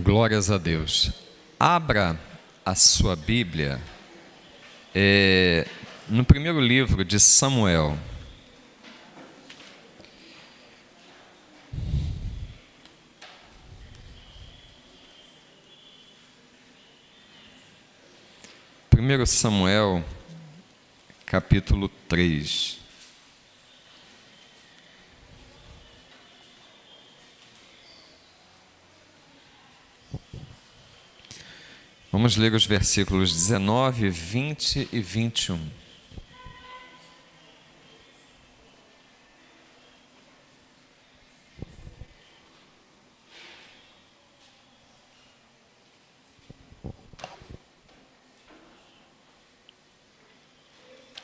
Glórias a Deus. Abra a sua Bíblia no primeiro livro de Samuel. Primeiro Samuel, capítulo 3. Vamos ler os versículos 19, 20 e 21.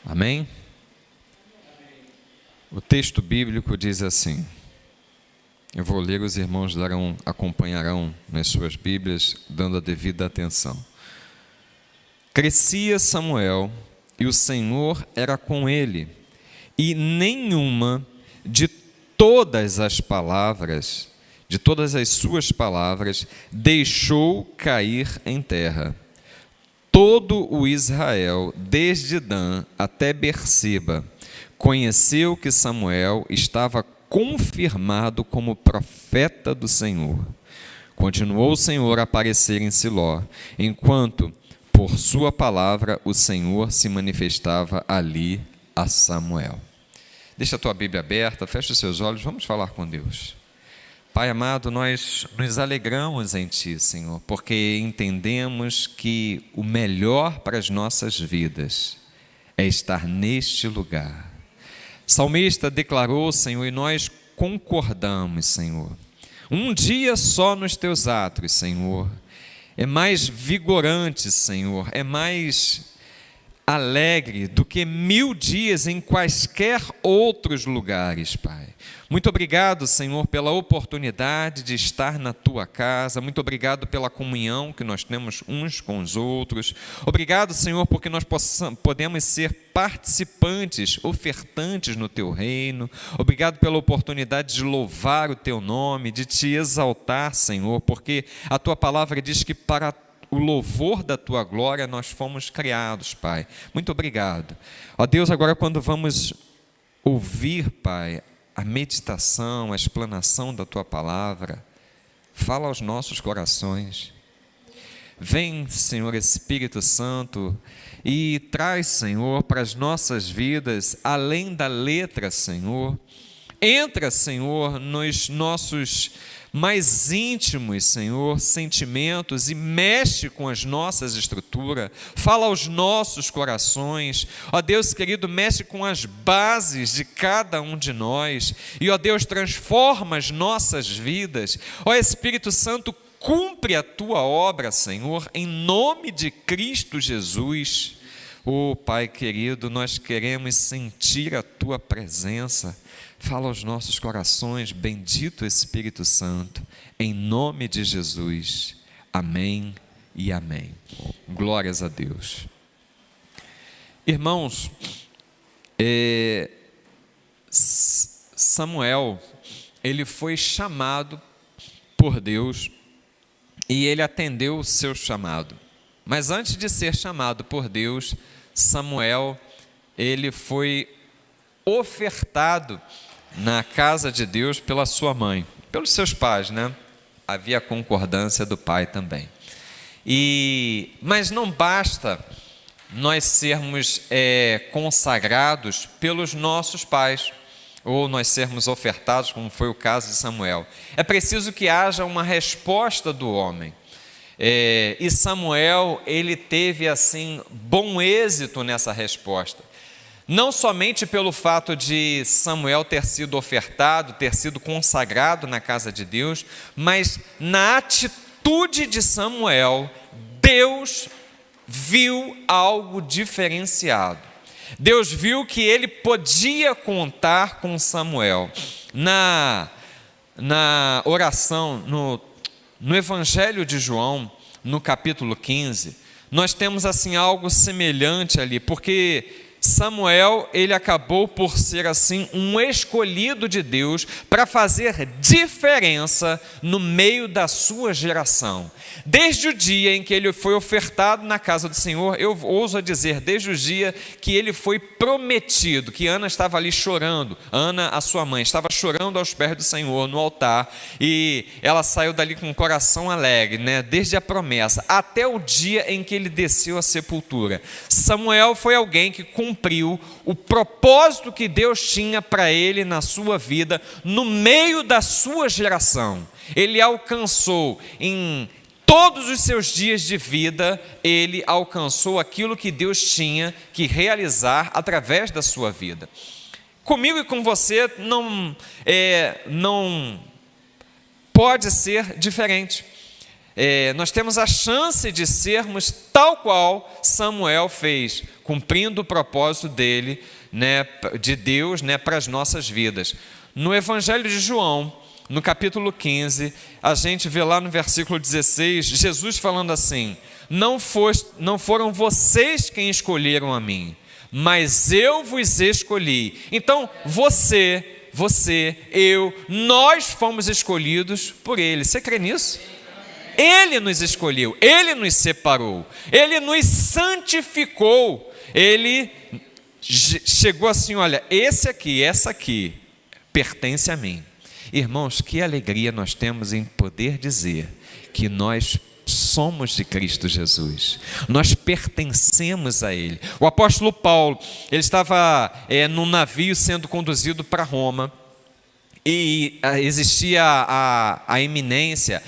Amém? O texto bíblico diz assim. Eu vou ler, os irmãos acompanharão nas suas Bíblias, dando a devida atenção. Crescia Samuel, e o Senhor era com ele, e nenhuma de todas as suas palavras, deixou cair em terra. Todo o Israel, desde Dan até Berseba, conheceu que Samuel estava confirmado como profeta do Senhor. Continuou o Senhor a aparecer em Siló, enquanto, por sua palavra, o Senhor se manifestava ali a Samuel. Deixa a tua Bíblia aberta, fecha os seus olhos, vamos falar com Deus. Pai amado, nós nos alegramos em Ti, Senhor, porque entendemos que o melhor para as nossas vidas é estar neste lugar. Salmista declarou, Senhor, e nós concordamos, Senhor. Um dia só nos Teus átrios, Senhor, é mais vigorante, Senhor, é mais alegre do que 1000 dias em quaisquer outros lugares, Pai. Muito obrigado, Senhor, pela oportunidade de estar na Tua casa. Muito obrigado pela comunhão que nós temos uns com os outros. Obrigado, Senhor, porque nós podemos ser participantes, ofertantes no Teu reino. Obrigado pela oportunidade de louvar o Teu nome, de Te exaltar, Senhor, porque a Tua palavra diz que para o louvor da Tua glória nós fomos criados, Pai. Muito obrigado. Ó Deus, agora quando vamos ouvir, Pai, a meditação, a explanação da Tua palavra, fala aos nossos corações. Vem, Senhor Espírito Santo, e traz, Senhor, para as nossas vidas, além da letra, Senhor. Entra, Senhor, nos nossos mais íntimos, Senhor, sentimentos e mexe com as nossas estruturas, fala aos nossos corações. Ó Deus querido, mexe com as bases de cada um de nós e, ó Deus, transforma as nossas vidas. Ó Espírito Santo, cumpre a Tua obra, Senhor, em nome de Cristo Jesus. Ó Pai querido, nós queremos sentir a Tua presença. Fala aos nossos corações, bendito Espírito Santo, em nome de Jesus. Amém e amém. Glórias a Deus. Irmãos, Samuel, ele foi chamado por Deus e ele atendeu o seu chamado. Mas antes de ser chamado por Deus, Samuel, ele foi ofertado na casa de Deus pela sua mãe, pelos seus pais, né? Havia concordância do pai também. Mas não basta nós sermos consagrados pelos nossos pais, ou nós sermos ofertados, como foi o caso de Samuel. É preciso que haja uma resposta do homem. E Samuel, ele teve assim bom êxito nessa resposta. Não somente pelo fato de Samuel ter sido ofertado, ter sido consagrado na casa de Deus, mas na atitude de Samuel, Deus viu algo diferenciado. Deus viu que ele podia contar com Samuel. Na oração, no Evangelho de João, no capítulo 15, nós temos assim algo semelhante ali, porque Samuel, ele acabou por ser assim um escolhido de Deus para fazer diferença no meio da sua geração. Desde o dia em que ele foi ofertado na casa do Senhor, eu ouso dizer, desde o dia que ele foi prometido, que Ana estava ali chorando, Ana, a sua mãe, estava chorando aos pés do Senhor no altar, e ela saiu dali com o coração alegre, né? Desde a promessa até o dia em que ele desceu à sepultura. Samuel foi alguém que cumpriu o propósito que Deus tinha para ele na sua vida, no meio da sua geração. Ele alcançou em todos os seus dias de vida, ele alcançou aquilo que Deus tinha que realizar através da sua vida. Comigo e com você não pode ser diferente. Nós temos a chance de sermos tal qual Samuel fez, cumprindo o propósito dele, né, de Deus, né, para as nossas vidas. No Evangelho de João, no capítulo 15, a gente vê lá no versículo 16, Jesus falando assim: não foram vocês quem escolheram a mim, mas eu vos escolhi. Então, você, eu, nós fomos escolhidos por Ele. Você crê nisso? Ele nos escolheu, Ele nos separou, Ele nos santificou. Ele chegou assim: olha, essa aqui pertence a mim. Irmãos, que alegria nós temos em poder dizer que nós somos de Cristo Jesus, nós pertencemos a Ele. O apóstolo Paulo, ele estava num navio sendo conduzido para Roma, e existia a iminência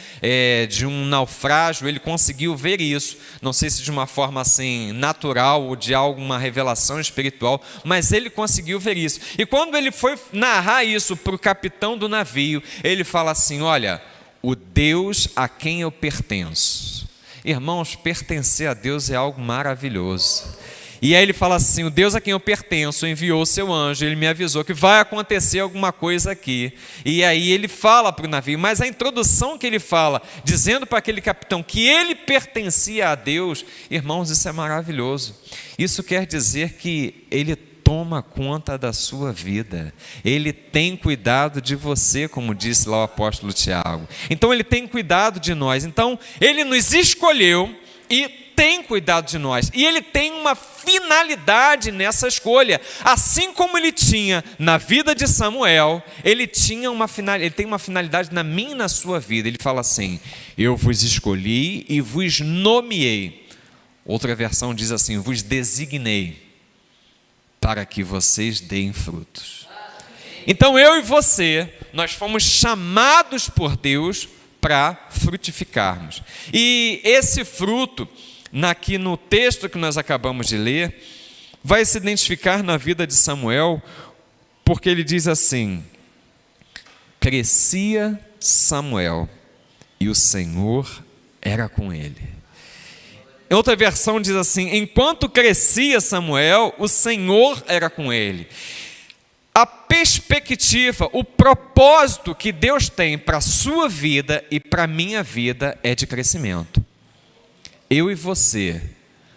de um naufrágio. Ele conseguiu ver isso, não sei se de uma forma assim natural ou de alguma revelação espiritual, mas ele conseguiu ver isso. E quando ele foi narrar isso para o capitão do navio, ele fala assim: olha, o Deus a quem eu pertenço. Irmãos, pertencer a Deus é algo maravilhoso. E aí ele fala assim: o Deus a quem eu pertenço enviou o seu anjo, ele me avisou que vai acontecer alguma coisa aqui. E aí ele fala para o navio, mas a introdução que ele fala, dizendo para aquele capitão que ele pertencia a Deus, irmãos, isso é maravilhoso. Isso quer dizer que ele toma conta da sua vida, ele tem cuidado de você, como disse lá o apóstolo Tiago. Então ele tem cuidado de nós, então ele nos escolheu e tem cuidado de nós, e ele tem uma finalidade nessa escolha, assim como ele tinha na vida de Samuel, ele tem uma finalidade na minha e na sua vida. Ele fala assim: eu vos escolhi e vos nomeei. Outra versão diz assim: vos designei para que vocês deem frutos. Então eu e você, nós fomos chamados por Deus para frutificarmos, e esse fruto, aqui no texto que nós acabamos de ler, vai se identificar na vida de Samuel, porque ele diz assim: crescia Samuel e o Senhor era com ele. Em outra versão diz assim: enquanto crescia Samuel, o Senhor era com ele. A perspectiva, o propósito que Deus tem para a sua vida e para a minha vida é de crescimento. Eu e você,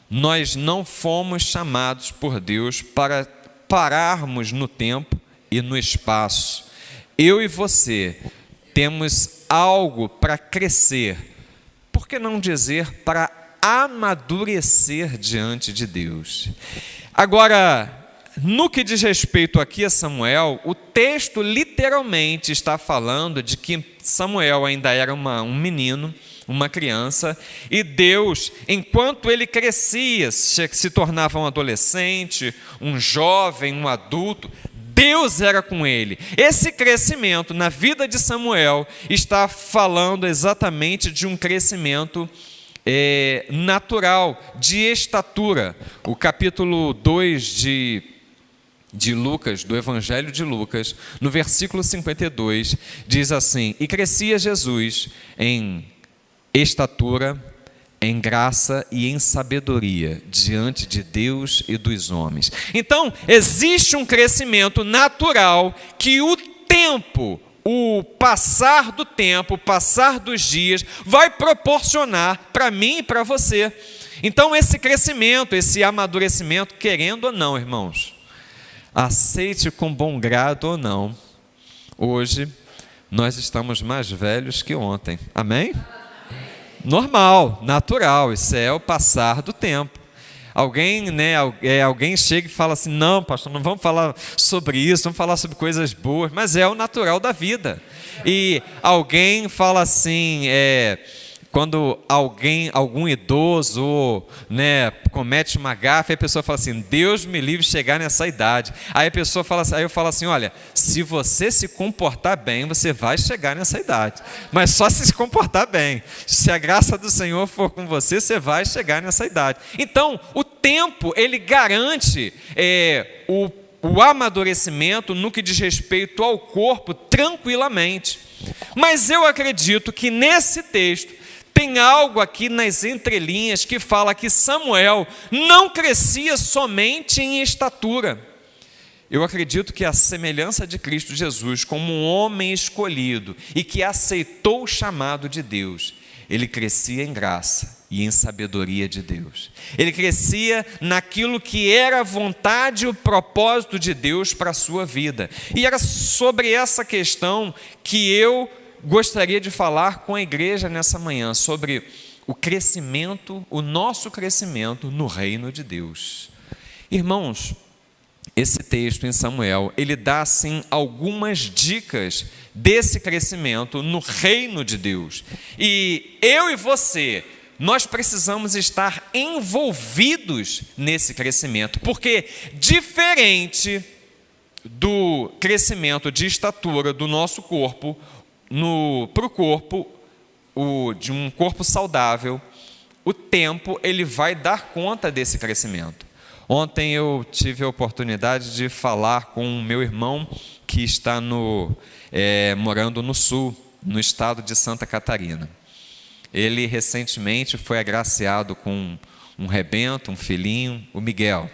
nós não fomos chamados por Deus para pararmos no tempo e no espaço. Eu e você temos algo para crescer, por que não dizer para amadurecer diante de Deus. Agora, no que diz respeito aqui a Samuel, o texto literalmente está falando de que Samuel ainda era um menino, uma criança, e Deus, enquanto ele crescia, se tornava um adolescente, um jovem, um adulto, Deus era com ele. Esse crescimento na vida de Samuel está falando exatamente de um crescimento natural, de estatura. O capítulo 2 de Lucas, do Evangelho de Lucas, no versículo 52, diz assim: e crescia Jesus em estatura, em graça e em sabedoria diante de Deus e dos homens. Então, existe um crescimento natural que o tempo, o passar do tempo, o passar dos dias, vai proporcionar para mim e para você. Então, esse crescimento, esse amadurecimento, querendo ou não, irmãos, aceite com bom grado ou não, hoje nós estamos mais velhos que ontem. Amém? Normal, natural, isso é o passar do tempo. Alguém chega e fala assim: não, pastor, não vamos falar sobre isso, vamos falar sobre coisas boas, mas é o natural da vida. E alguém fala assim, quando algum idoso, comete uma gafe, a pessoa fala assim: Deus me livre de chegar nessa idade. Aí a pessoa fala assim, aí eu falo assim: olha, se você se comportar bem, você vai chegar nessa idade, mas só se comportar bem. Se a graça do Senhor for com você, você vai chegar nessa idade. Então, o tempo, ele garante o amadurecimento no que diz respeito ao corpo tranquilamente. Mas eu acredito que nesse texto tem algo aqui nas entrelinhas que fala que Samuel não crescia somente em estatura. Eu acredito que a semelhança de Cristo Jesus como um homem escolhido e que aceitou o chamado de Deus, ele crescia em graça e em sabedoria de Deus. Ele crescia naquilo que era a vontade e o propósito de Deus para a sua vida. E era sobre essa questão que eu gostaria de falar com a igreja nessa manhã, sobre o crescimento, o nosso crescimento no reino de Deus. Irmãos, esse texto em Samuel, ele dá assim algumas dicas desse crescimento no reino de Deus. E eu e você, nós precisamos estar envolvidos nesse crescimento, porque diferente do crescimento de estatura do nosso corpo, para o corpo, de um corpo saudável, o tempo ele vai dar conta desse crescimento. Ontem eu tive a oportunidade de falar com o meu irmão que está morando no sul, no estado de Santa Catarina. Ele recentemente foi agraciado com um rebento, um filhinho, o Miguel.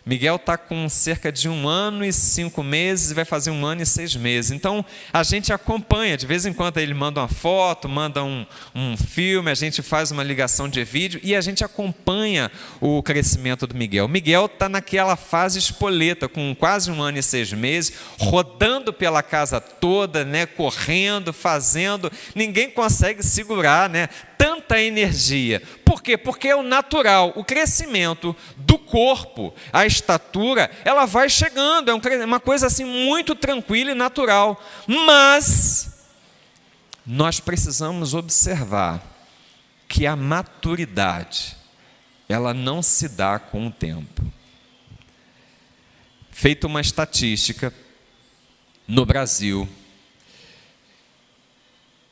Miguel está com cerca de 1 ano e 5 meses e vai fazer 1 ano e 6 meses. Então, a gente acompanha, de vez em quando ele manda uma foto, manda um filme, a gente faz uma ligação de vídeo e a gente acompanha o crescimento do Miguel. Miguel está naquela fase espoleta, com quase 1 ano e 6 meses, rodando pela casa toda, correndo, fazendo, ninguém consegue segurar, tanta energia. Por quê? Porque é o natural, o crescimento do corpo, a estatura, ela vai chegando, é uma coisa assim muito tranquila e natural. Mas nós precisamos observar que a maturidade, ela não se dá com o tempo. Feita uma estatística no Brasil,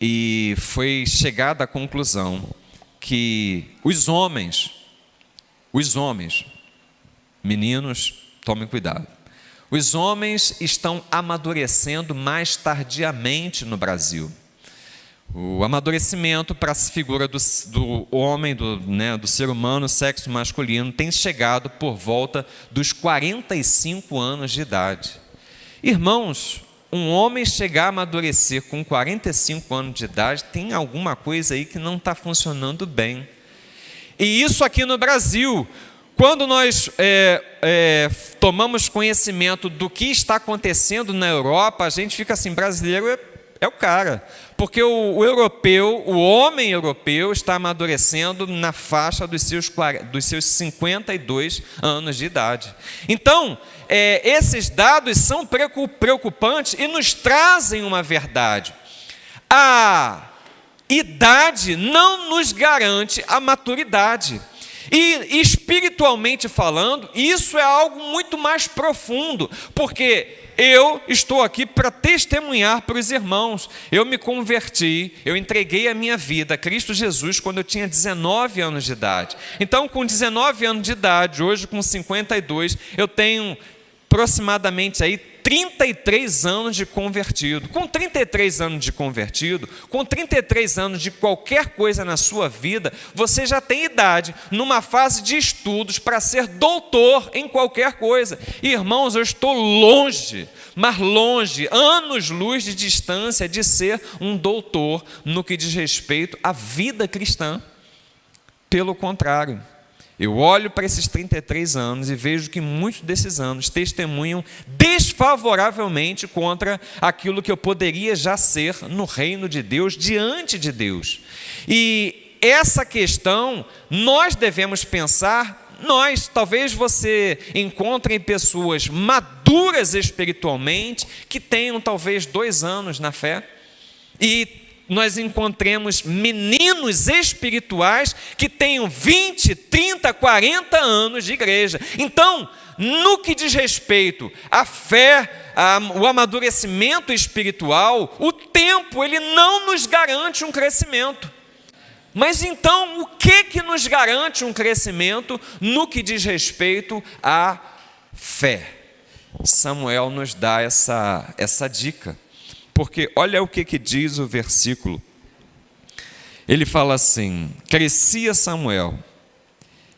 e foi chegada à conclusão que os homens, meninos, tomem cuidado, os homens estão amadurecendo mais tardiamente no Brasil. O amadurecimento para a figura do homem, do ser humano, sexo masculino, tem chegado por volta dos 45 anos de idade. Irmãos, um homem chegar a amadurecer com 45 anos de idade, tem alguma coisa aí que não está funcionando bem. E isso aqui no Brasil, quando nós tomamos conhecimento do que está acontecendo na Europa, a gente fica assim: brasileiro é o cara. Porque o europeu, o homem europeu, está amadurecendo na faixa dos seus 52 anos de idade. Então, esses dados são preocupantes e nos trazem uma verdade. A idade não nos garante a maturidade. E espiritualmente falando, isso é algo muito mais profundo, porque eu estou aqui para testemunhar para os irmãos. Eu me converti, eu entreguei a minha vida a Cristo Jesus quando eu tinha 19 anos de idade. Então, com 19 anos de idade, hoje com 52, eu tenho aproximadamente aí 33 anos de convertido. Com 33 anos de convertido, com 33 anos de qualquer coisa na sua vida, você já tem idade, numa fase de estudos, para ser doutor em qualquer coisa. Irmãos, eu estou longe, mas longe, anos-luz de distância de ser um doutor no que diz respeito à vida cristã. Pelo contrário, eu olho para esses 33 anos e vejo que muitos desses anos testemunham desfavoravelmente contra aquilo que eu poderia já ser no reino de Deus, diante de Deus. E essa questão nós devemos pensar, talvez você encontre pessoas maduras espiritualmente, que tenham talvez 2 anos na fé, e nós encontremos meninos espirituais que tenham 20, 30, 40 anos de igreja. Então, no que diz respeito à fé, o amadurecimento espiritual, o tempo ele não nos garante um crescimento. Mas então, o que nos garante um crescimento no que diz respeito à fé? Samuel nos dá essa dica. Porque olha o que diz o versículo. Ele fala assim: crescia Samuel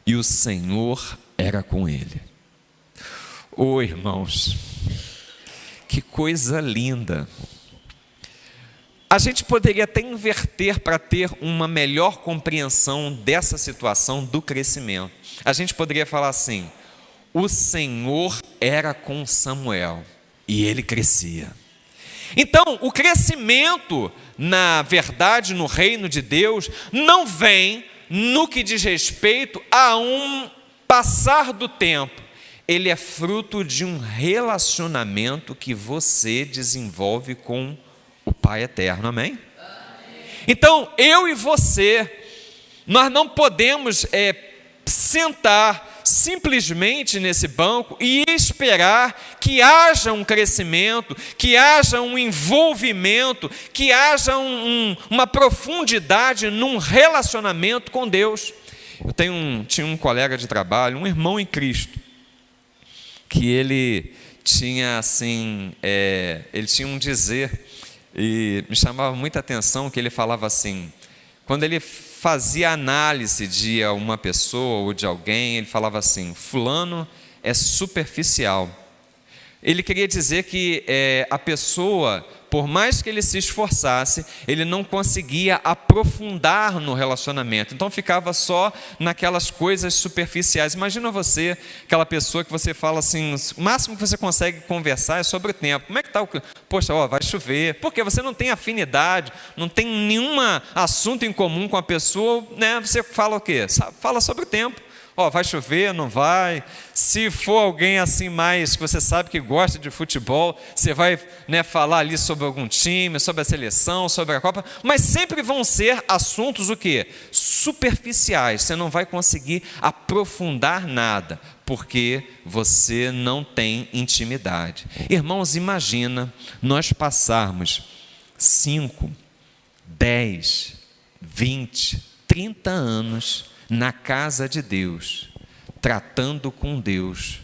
e o Senhor era com ele. Oh, irmãos, que coisa linda. A gente poderia até inverter para ter uma melhor compreensão dessa situação do crescimento. A gente poderia falar assim: o Senhor era com Samuel e ele crescia. Então, o crescimento, na verdade, no reino de Deus, não vem no que diz respeito a um passar do tempo. Ele é fruto de um relacionamento que você desenvolve com o Pai Eterno, amém? Então, eu e você, nós não podemos sentar simplesmente nesse banco e esperar que haja um crescimento, que haja um envolvimento, que haja uma profundidade num relacionamento com Deus. Eu tinha um colega de trabalho, um irmão em Cristo, que ele tinha assim, ele tinha um dizer, e me chamava muita atenção que ele falava assim, quando ele fazia análise de uma pessoa ou de alguém, ele falava assim: fulano é superficial. Ele queria dizer que a pessoa, por mais que ele se esforçasse, ele não conseguia aprofundar no relacionamento. Então ficava só naquelas coisas superficiais. Imagina você, aquela pessoa que você fala assim, o máximo que você consegue conversar é sobre o tempo. Como é que está o... Poxa, vai chover. Porque você não tem afinidade, não tem nenhum assunto em comum com a pessoa, né? Você fala o quê? Fala sobre o tempo. Vai chover, não vai? Se for alguém assim mais, que você sabe que gosta de futebol, você vai, né, falar ali sobre algum time, sobre a seleção, sobre a Copa, mas sempre vão ser assuntos o quê? Superficiais, você não vai conseguir aprofundar nada, porque você não tem intimidade. Irmãos, imagina nós passarmos 5, 10, 20, 30 anos na casa de Deus, tratando com Deus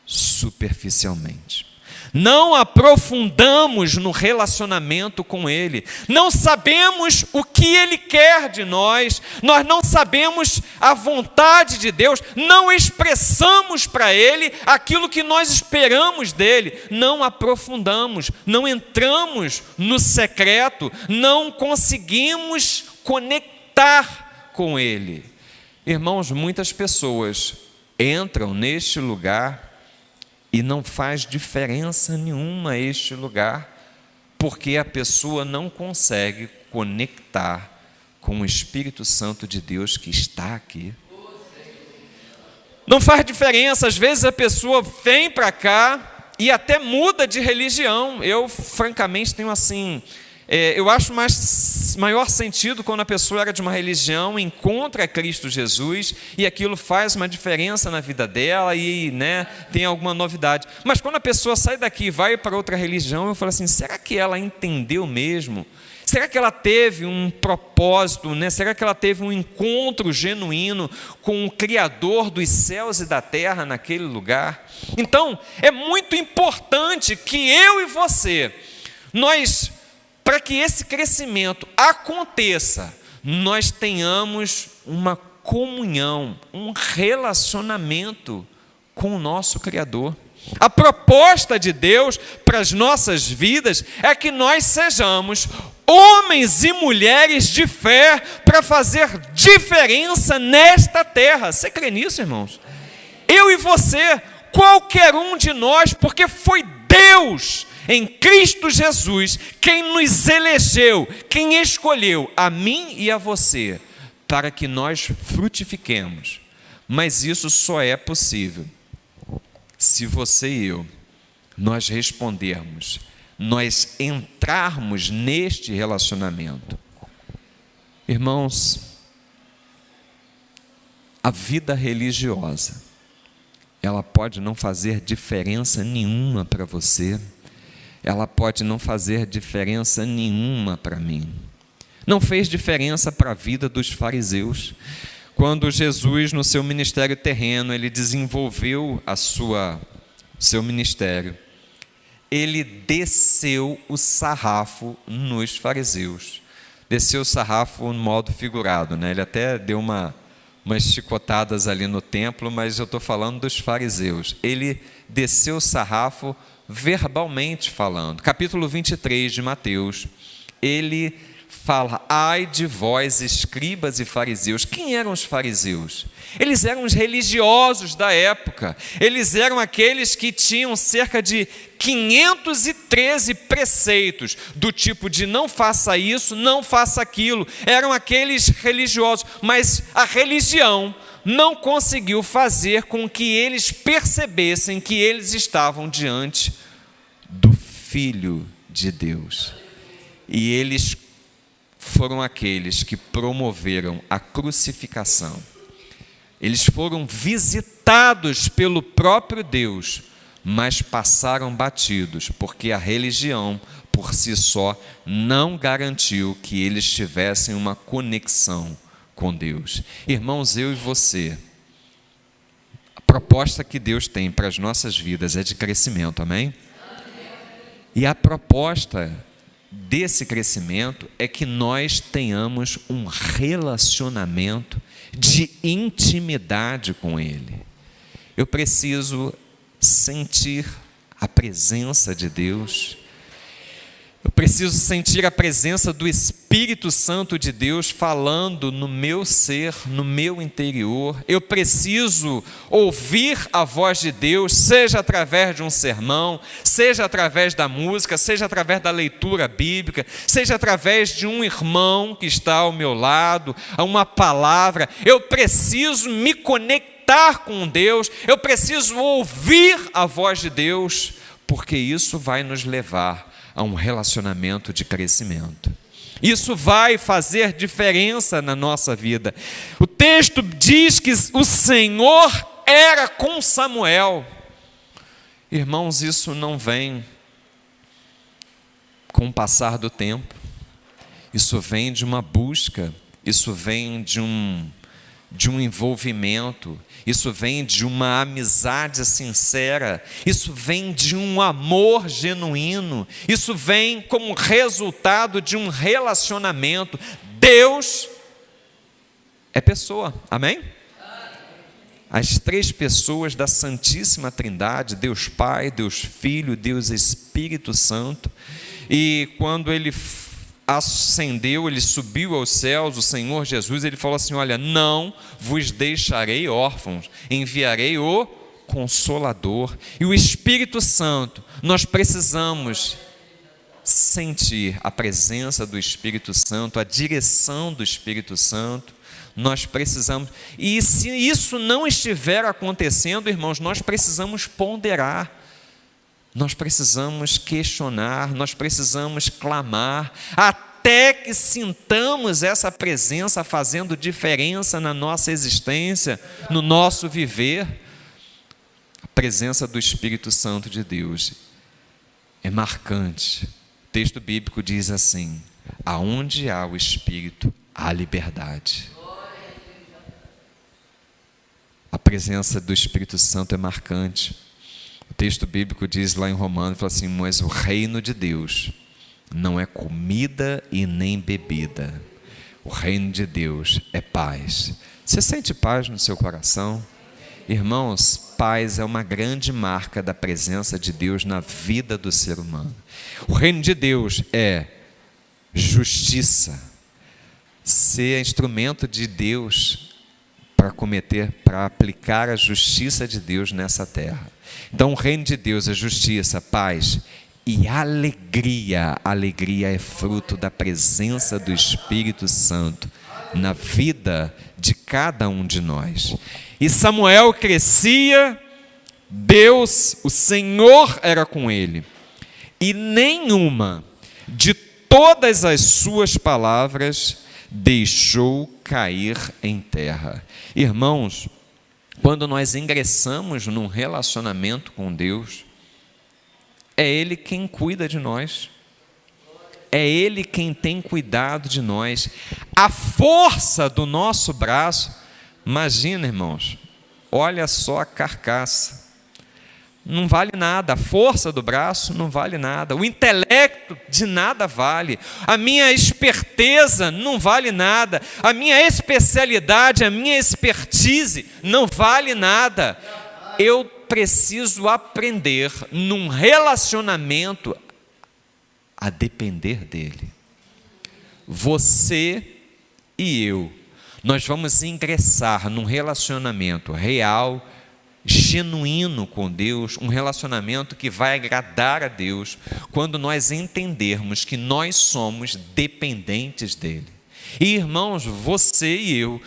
superficialmente. Não aprofundamos no relacionamento com Ele, não sabemos o que Ele quer de nós, nós não sabemos a vontade de Deus, não expressamos para Ele aquilo que nós esperamos dEle, não aprofundamos, não entramos no secreto, não conseguimos conectar com Ele. Irmãos, muitas pessoas entram neste lugar e não faz diferença nenhuma este lugar, porque a pessoa não consegue conectar com o Espírito Santo de Deus que está aqui. Não faz diferença, às vezes a pessoa vem para cá e até muda de religião. Eu, francamente, tenho assim... eu acho maior sentido quando a pessoa era de uma religião, encontra Cristo Jesus e aquilo faz uma diferença na vida dela e, né, tem alguma novidade. Mas quando a pessoa sai daqui e vai para outra religião, eu falo assim, será que ela entendeu mesmo? Será que ela teve um propósito, né? Será que ela teve um encontro genuíno com o Criador dos céus e da terra naquele lugar? Então, é muito importante que eu e você, para que esse crescimento aconteça, nós tenhamos uma comunhão, um relacionamento com o nosso Criador. A proposta de Deus para as nossas vidas é que nós sejamos homens e mulheres de fé para fazer diferença nesta terra. Você crê nisso, irmãos? Eu e você, qualquer um de nós, porque foi Deus em Cristo Jesus quem nos elegeu, quem escolheu a mim e a você, para que nós frutifiquemos. Mas isso só é possível se você e eu, nós respondermos, nós entrarmos neste relacionamento. Irmãos, a vida religiosa, ela pode não fazer diferença nenhuma para você, ela pode não fazer diferença nenhuma para mim. Não fez diferença para a vida dos fariseus. Quando Jesus, no seu ministério terreno, ele desenvolveu seu ministério, ele desceu o sarrafo nos fariseus. Desceu o sarrafo no modo figurado, né? Ele até deu umas chicotadas ali no templo, mas eu estou falando dos fariseus. Ele desceu o sarrafo verbalmente falando. Capítulo 23 de Mateus, ele fala: ai de vós, escribas e fariseus. Quem eram os fariseus? Eles eram os religiosos da época. Eles eram aqueles que tinham cerca de 513 preceitos, do tipo de não faça isso, não faça aquilo. Eram aqueles religiosos, mas a religião não conseguiu fazer com que eles percebessem que eles estavam diante do Filho de Deus. E eles foram aqueles que promoveram a crucificação. Eles foram visitados pelo próprio Deus, mas passaram batidos, porque a religião, por si só, não garantiu que eles tivessem uma conexão com Deus. Irmãos, eu e você, a proposta que Deus tem para as nossas vidas é de crescimento, amém? E a proposta desse crescimento é que nós tenhamos um relacionamento de intimidade com Ele. Eu preciso sentir a presença de Deus. Eu preciso sentir a presença do Espírito Santo de Deus falando no meu ser, no meu interior. Eu preciso ouvir a voz de Deus, seja através de um sermão, seja através da música, seja através da leitura bíblica, seja através de um irmão que está ao meu lado, a uma palavra. Eu preciso me conectar com Deus, eu preciso ouvir a voz de Deus, porque isso vai nos levar a um relacionamento de crescimento. Isso vai fazer diferença na nossa vida. O texto diz que o Senhor era com Samuel. Irmãos, isso não vem com o passar do tempo. Isso vem de uma busca, isso vem de um envolvimento, isso vem de uma amizade sincera, isso vem de um amor genuíno, isso vem como resultado de um relacionamento. Deus é pessoa, amém? As três pessoas da Santíssima Trindade, Deus Pai, Deus Filho, Deus Espírito Santo. E quando ele ascendeu, ele subiu aos céus, o Senhor Jesus, ele falou assim: olha, não vos deixarei órfãos, enviarei o Consolador. E o Espírito Santo, nós precisamos sentir a presença do Espírito Santo, a direção do Espírito Santo. Nós precisamos, e se isso não estiver acontecendo, irmãos, nós precisamos ponderar. Nós precisamos questionar, nós precisamos clamar, até que sintamos essa presença fazendo diferença na nossa existência, no nosso viver. A presença do Espírito Santo de Deus é marcante. O texto bíblico diz assim: Aonde há o Espírito, há liberdade. A presença do Espírito Santo é marcante. O texto bíblico diz lá em Romanos, fala assim: mas o reino de Deus não é comida e nem bebida. O reino de Deus é paz. Você sente paz no seu coração? Irmãos, paz é uma grande marca da presença de Deus na vida do ser humano. O reino de Deus é justiça. Ser instrumento de Deus para aplicar a justiça de Deus nessa terra. Então, o reino de Deus é justiça, paz e alegria. Alegria é fruto da presença do Espírito Santo na vida de cada um de nós. E Samuel crescia, Deus, o Senhor era com ele, e nenhuma de todas as suas palavras deixou cair em terra. Irmãos, quando nós ingressamos num relacionamento com Deus, é Ele quem cuida de nós, é Ele quem tem cuidado de nós. A força do nosso braço, imagina, irmãos, olha só a carcaça, não vale nada, a força do braço não vale nada, o intelecto de nada vale, a minha esperteza não vale nada, a minha especialidade, a minha expertise não vale nada. Eu preciso aprender num relacionamento a depender dele. Você e eu, nós vamos ingressar num relacionamento real, genuíno com Deus, um relacionamento que vai agradar a Deus, quando nós entendermos que nós somos dependentes dele. E irmãos, você e eu,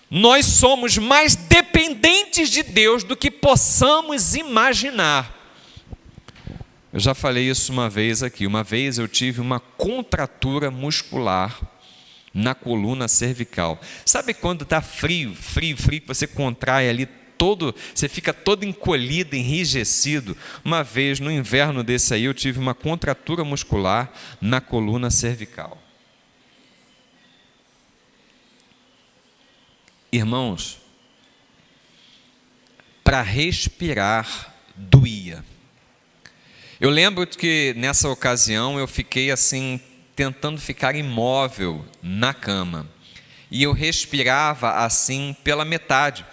nós somos mais dependentes de Deus do que possamos imaginar. Eu já falei isso uma vez aqui. Uma vez eu tive uma contratura muscular na coluna cervical. Sabe quando está frio, que você contrai ali todo, você fica todo encolhido, enrijecido? Uma vez, no inverno desse aí, eu tive uma contratura muscular na coluna cervical. Irmãos, para respirar doía. Eu lembro que nessa ocasião eu fiquei assim, tentando ficar imóvel na cama. E eu respirava assim pela metade.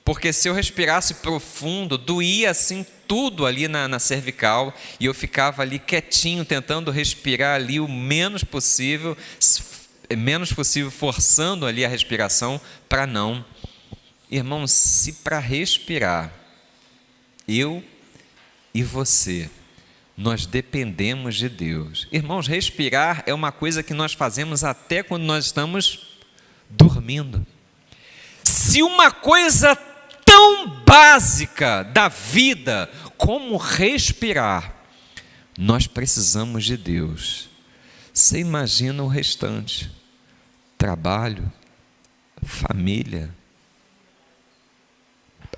Porque se eu respirasse profundo, doía assim tudo ali na cervical. E eu ficava ali quietinho, tentando respirar ali o menos possível, forçando ali a respiração para não. Irmãos, se para respirar, eu e você, nós dependemos de Deus. Irmãos, respirar é uma coisa que nós fazemos até quando nós estamos dormindo. Se uma coisa tão básica da vida como respirar, nós precisamos de Deus. Você imagina o restante: trabalho, família,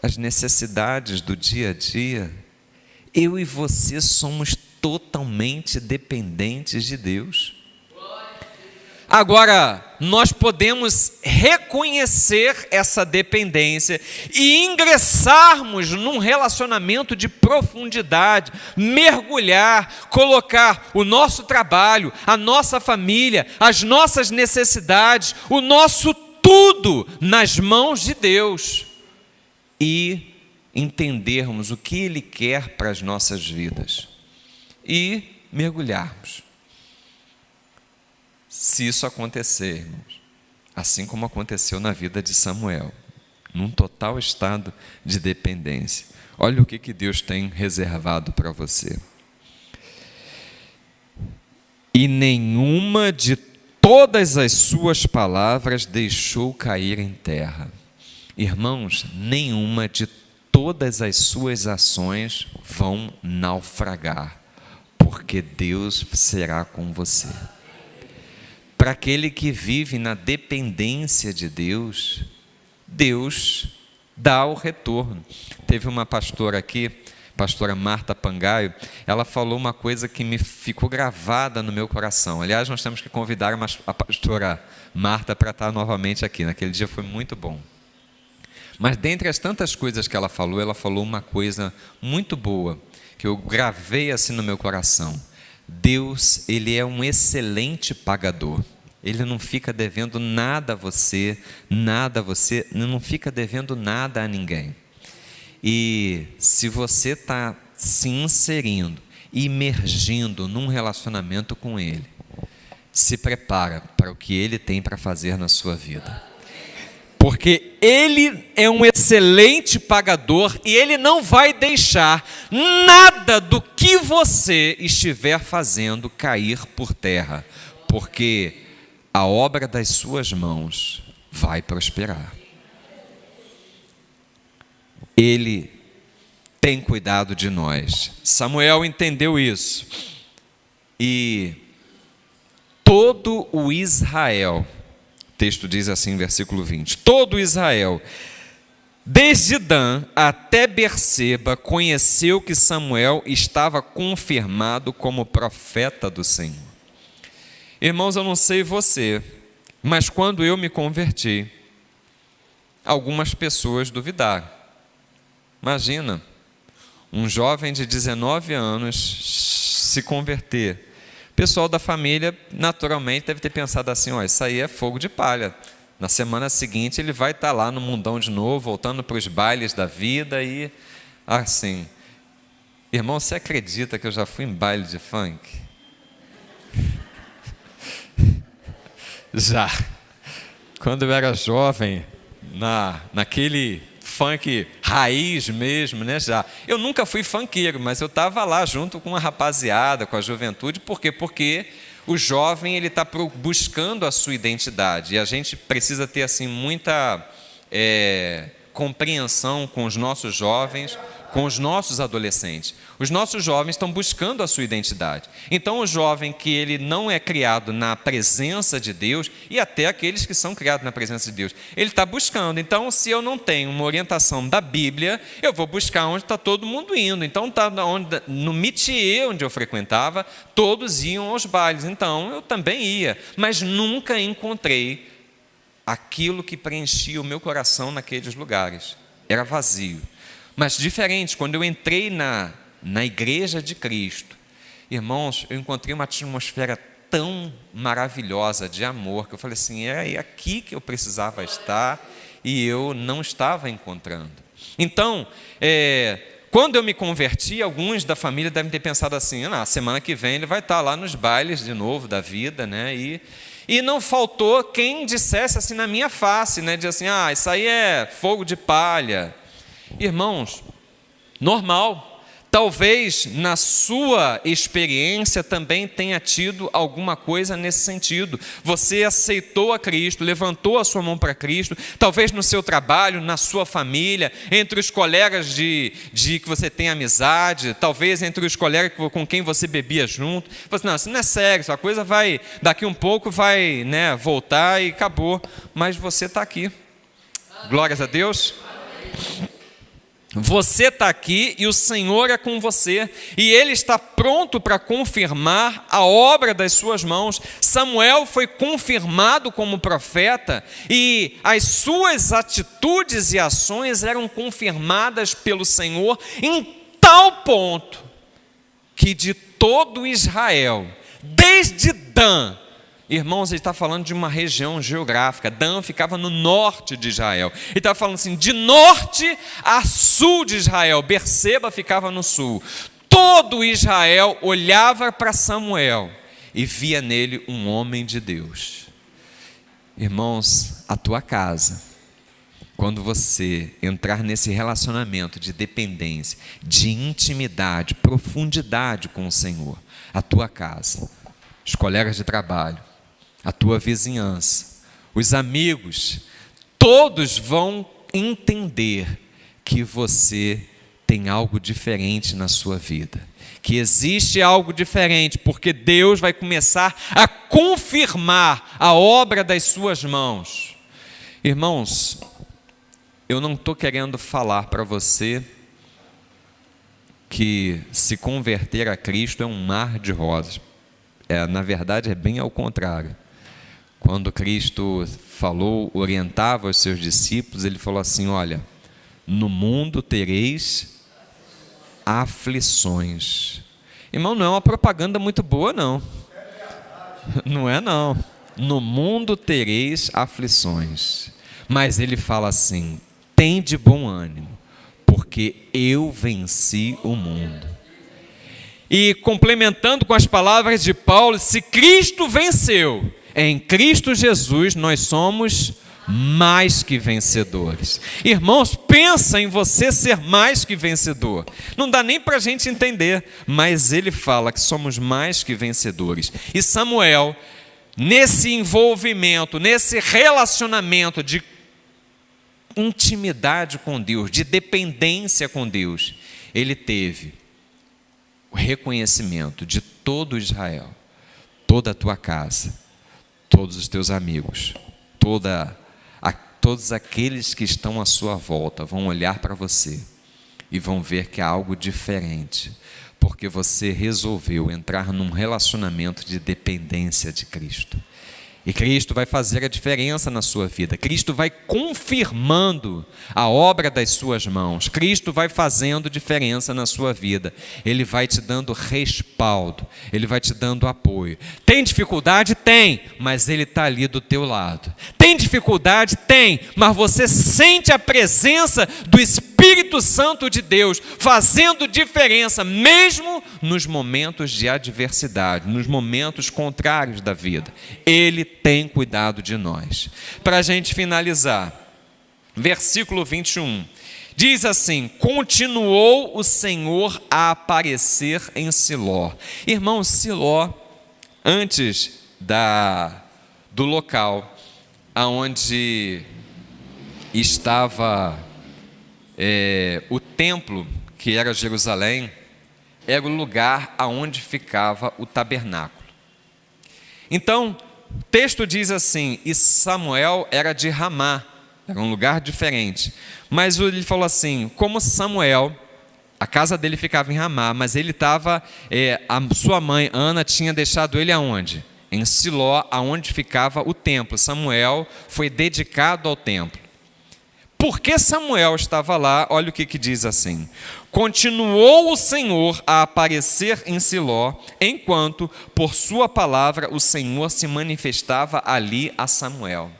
as necessidades do dia a dia. Eu e você somos totalmente dependentes de Deus. Agora, nós podemos reconhecer essa dependência e ingressarmos num relacionamento de profundidade, mergulhar, colocar o nosso trabalho, a nossa família, as nossas necessidades, o nosso tudo nas mãos de Deus e entendermos o que Ele quer para as nossas vidas e mergulharmos. Se isso acontecer, irmãos, assim como aconteceu na vida de Samuel, num total estado de dependência, olha o que Deus tem reservado para você. E nenhuma de todas as suas palavras deixou cair em terra. Irmãos, nenhuma de todas as suas ações vão naufragar, porque Deus será com você. Para aquele que vive na dependência de Deus, Deus dá o retorno. Teve uma pastora aqui, pastora Marta Pangaio, ela falou uma coisa que me ficou gravada no meu coração. Aliás, nós temos que convidar a pastora Marta para estar novamente aqui. Naquele dia foi muito bom. Mas dentre as tantas coisas que ela falou uma coisa muito boa, que eu gravei assim no meu coração. Deus, Ele é um excelente pagador. Ele não fica devendo nada a você, não fica devendo nada a ninguém. E se você está se inserindo, imergindo num relacionamento com Ele, se prepara para o que Ele tem para fazer na sua vida. Porque Ele é um excelente pagador e Ele não vai deixar nada do que você estiver fazendo cair por terra. Porque a obra das suas mãos vai prosperar. Ele tem cuidado de nós. Samuel entendeu isso. E todo o Israel, o texto diz assim, versículo 20: todo Israel, desde Dan até Berseba, conheceu que Samuel estava confirmado como profeta do Senhor. Irmãos, eu não sei você, mas quando eu me converti, algumas pessoas duvidaram. Imagina, um jovem de 19 anos se converter. O pessoal da família, naturalmente, deve ter pensado assim, isso aí é fogo de palha. Na semana seguinte, ele vai estar lá no mundão de novo, voltando para os bailes da vida e assim. Irmão, você acredita que eu já fui em baile de funk? Já. Quando eu era jovem, naquele funk raiz mesmo, né? Já. Eu nunca fui funkeiro, mas eu estava lá junto com a rapaziada, com a juventude. Por quê? Porque o jovem ele está buscando a sua identidade e a gente precisa ter assim muita compreensão com os nossos jovens, com os nossos adolescentes. Os nossos jovens estão buscando a sua identidade. Então, o jovem que ele não é criado na presença de Deus, e até aqueles que são criados na presença de Deus, ele está buscando. Então, se eu não tenho uma orientação da Bíblia, eu vou buscar onde está todo mundo indo. Então, no métier onde eu frequentava, todos iam aos bailes. Então, eu também ia, mas nunca encontrei aquilo que preenchia o meu coração naqueles lugares. Era vazio. Mas diferente, quando eu entrei na igreja de Cristo, irmãos, eu encontrei uma atmosfera tão maravilhosa de amor, que eu falei assim, é aqui que eu precisava estar e eu não estava encontrando. Então, quando eu me converti, alguns da família devem ter pensado assim, na semana que vem ele vai estar lá nos bailes de novo da vida, né? E não faltou quem dissesse assim na minha face, né? Diz assim, isso aí é fogo de palha. Irmãos, normal. Talvez na sua experiência também tenha tido alguma coisa nesse sentido. Você aceitou a Cristo, levantou a sua mão para Cristo, talvez no seu trabalho, na sua família, entre os colegas de que você tem amizade, talvez entre os colegas com quem você bebia junto. Você assim, não, isso não é sério, essa coisa vai, daqui um pouco vai, né, voltar e acabou. Mas você está aqui. Glórias a Deus. Você está aqui e o Senhor é com você, e Ele está pronto para confirmar a obra das suas mãos. Samuel foi confirmado como profeta, e as suas atitudes e ações eram confirmadas pelo Senhor em tal ponto, que de todo Israel, desde Dan, irmãos, ele está falando de uma região geográfica. Dan ficava no norte de Israel. Ele estava falando assim, de norte a sul de Israel. Berseba ficava no sul. Todo Israel olhava para Samuel e via nele um homem de Deus. Irmãos, a tua casa, quando você entrar nesse relacionamento de dependência, de intimidade, profundidade com o Senhor, a tua casa, os colegas de trabalho, a tua vizinhança, os amigos, todos vão entender que você tem algo diferente na sua vida, que existe algo diferente, porque Deus vai começar a confirmar a obra das suas mãos. Irmãos, eu não estou querendo falar para você que se converter a Cristo é um mar de rosas. Na verdade, é bem ao contrário. Quando Cristo falou, orientava os seus discípulos, ele falou assim: olha, no mundo tereis aflições. Irmão, não é uma propaganda muito boa, não. Não é, não. No mundo tereis aflições. Mas ele fala assim: tende bom ânimo, porque eu venci o mundo. E complementando com as palavras de Paulo, se Cristo venceu, em Cristo Jesus nós somos mais que vencedores. Irmãos, pensa em você ser mais que vencedor. Não dá nem para a gente entender, mas ele fala que somos mais que vencedores. E Samuel, nesse envolvimento, nesse relacionamento de intimidade com Deus, de dependência com Deus, ele teve o reconhecimento de todo Israel, toda a tua casa, todos os teus amigos, todos aqueles que estão à sua volta vão olhar para você e vão ver que há algo diferente, porque você resolveu entrar num relacionamento de dependência de Cristo. E Cristo vai fazer a diferença na sua vida. Cristo vai confirmando a obra das suas mãos. Cristo vai fazendo diferença na sua vida. Ele vai te dando respaldo. Ele vai te dando apoio. Tem dificuldade? Tem, mas Ele está ali do teu lado. Tem dificuldade? Tem, mas você sente a presença do Espírito Santo de Deus fazendo diferença, mesmo nos momentos de adversidade, nos momentos contrários da vida. Ele tem cuidado de nós. Para a gente finalizar, versículo 21, diz assim: continuou o Senhor a aparecer em Siló. Irmão, Siló, antes do local aonde estava o templo, que era Jerusalém, era o lugar aonde ficava o tabernáculo. Então, o texto diz assim: e Samuel era de Ramá, era um lugar diferente. Mas ele falou assim: como Samuel, a casa dele ficava em Ramá, mas ele estava, a sua mãe Ana tinha deixado ele aonde? Em Siló, aonde ficava o templo. Samuel foi dedicado ao templo. Porque Samuel estava lá, olha o que diz assim: continuou o Senhor a aparecer em Siló, enquanto, por sua palavra, o Senhor se manifestava ali a Samuel.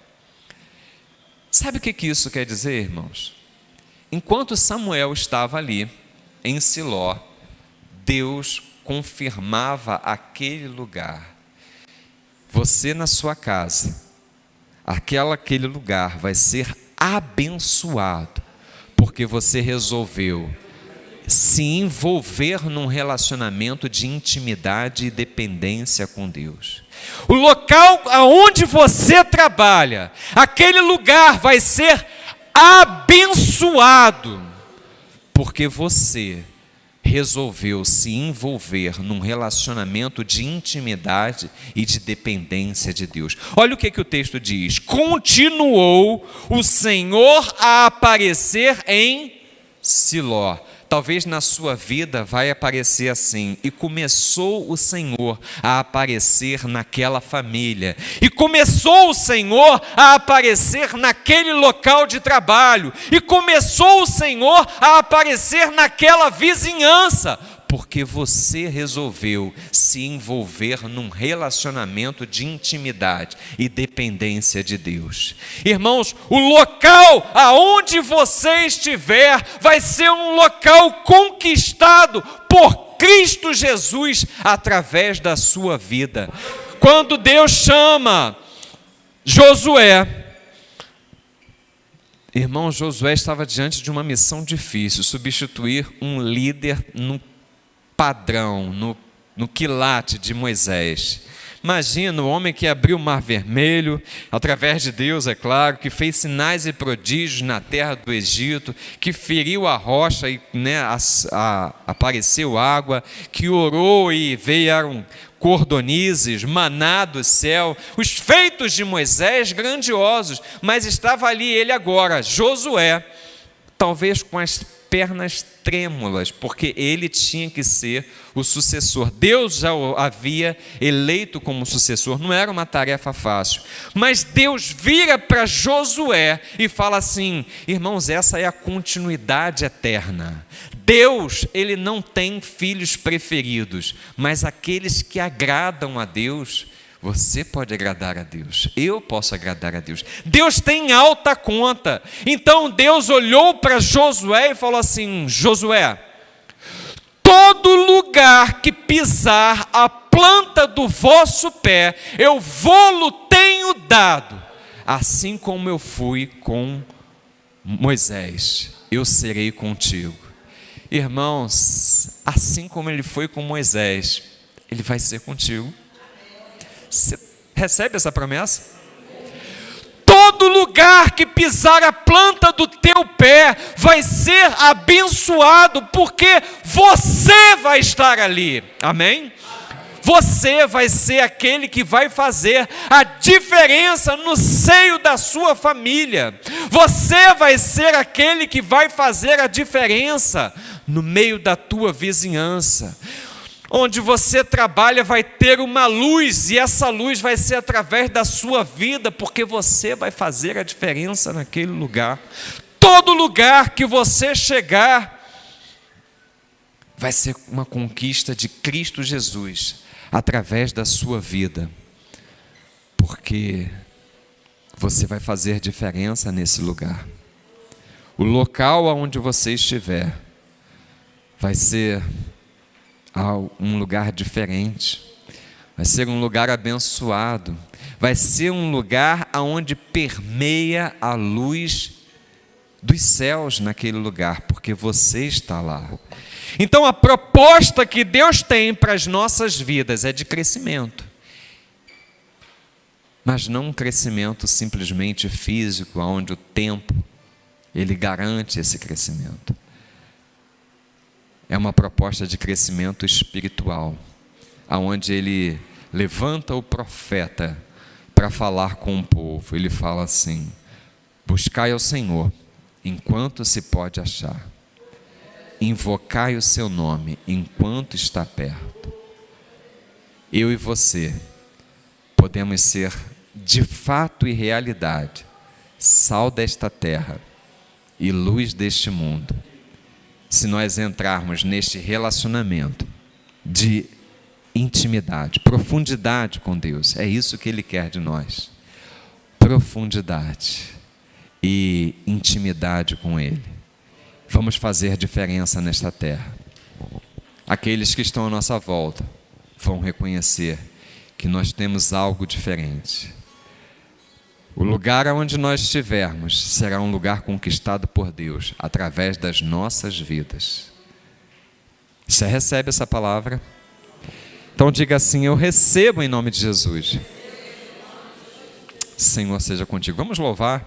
Sabe o que isso quer dizer, irmãos? Enquanto Samuel estava ali, em Siló, Deus confirmava aquele lugar. Você na sua casa, aquele lugar vai ser abençoado, porque você resolveu se envolver num relacionamento de intimidade e dependência com Deus. O local aonde você trabalha, aquele lugar vai ser abençoado, porque você resolveu se envolver num relacionamento de intimidade e de dependência de Deus. Olha o que o texto diz: continuou o Senhor a aparecer em Siló. Talvez na sua vida vai aparecer assim: e começou o Senhor a aparecer naquela família, e começou o Senhor a aparecer naquele local de trabalho, e começou o Senhor a aparecer naquela vizinhança, porque você resolveu se envolver num relacionamento de intimidade e dependência de Deus. Irmãos, o local aonde você estiver vai ser um local conquistado por Cristo Jesus através da sua vida. Quando Deus chama Josué, irmão, Josué estava diante de uma missão difícil: substituir um líder no padrão, no quilate de Moisés. Imagina o homem que abriu o Mar Vermelho, através de Deus, é claro, que fez sinais e prodígios na terra do Egito, que feriu a rocha e apareceu água, que orou e vieram cordonizes, maná do céu, os feitos de Moisés grandiosos, mas estava ali ele agora, Josué, talvez com as pernas trêmulas, porque ele tinha que ser o sucessor. Deus já o havia eleito como sucessor, não era uma tarefa fácil. Mas Deus vira para Josué e fala assim: irmãos, essa é a continuidade eterna. Deus, ele não tem filhos preferidos, mas aqueles que agradam a Deus. Você pode agradar a Deus, eu posso agradar a Deus. Deus tem alta conta. Então Deus olhou para Josué e falou assim: Josué, todo lugar que pisar a planta do vosso pé, eu vou-lo tenho dado. Assim como eu fui com Moisés, eu serei contigo. Irmãos, assim como ele foi com Moisés, ele vai ser contigo. Você recebe essa promessa? Todo lugar que pisar a planta do teu pé vai ser abençoado, porque você vai estar ali. Amém? Você vai ser aquele que vai fazer a diferença no seio da sua família. Você vai ser aquele que vai fazer a diferença no meio da tua vizinhança. Onde você trabalha vai ter uma luz, e essa luz vai ser através da sua vida, porque você vai fazer a diferença naquele lugar. Todo lugar que você chegar vai ser uma conquista de Cristo Jesus, através da sua vida, porque você vai fazer diferença nesse lugar. O local onde você estiver vai ser um lugar diferente, vai ser um lugar abençoado, vai ser um lugar onde permeia a luz dos céus naquele lugar, porque você está lá. Então a proposta que Deus tem para as nossas vidas é de crescimento, mas não um crescimento simplesmente físico, onde o tempo ele garante esse crescimento. É uma proposta de crescimento espiritual, aonde ele levanta o profeta para falar com o povo. Ele fala assim: buscai ao Senhor enquanto se pode achar, invocai o seu nome enquanto está perto. Eu e você podemos ser de fato e realidade sal desta terra e luz deste mundo, se nós entrarmos neste relacionamento de intimidade, profundidade com Deus. É isso que Ele quer de nós: profundidade e intimidade com Ele. Vamos fazer diferença nesta terra. Aqueles que estão à nossa volta vão reconhecer que nós temos algo diferente. O lugar onde nós estivermos será um lugar conquistado por Deus, através das nossas vidas. Você recebe essa palavra? Então diga assim: eu recebo em nome de Jesus. Senhor seja contigo. Vamos louvar.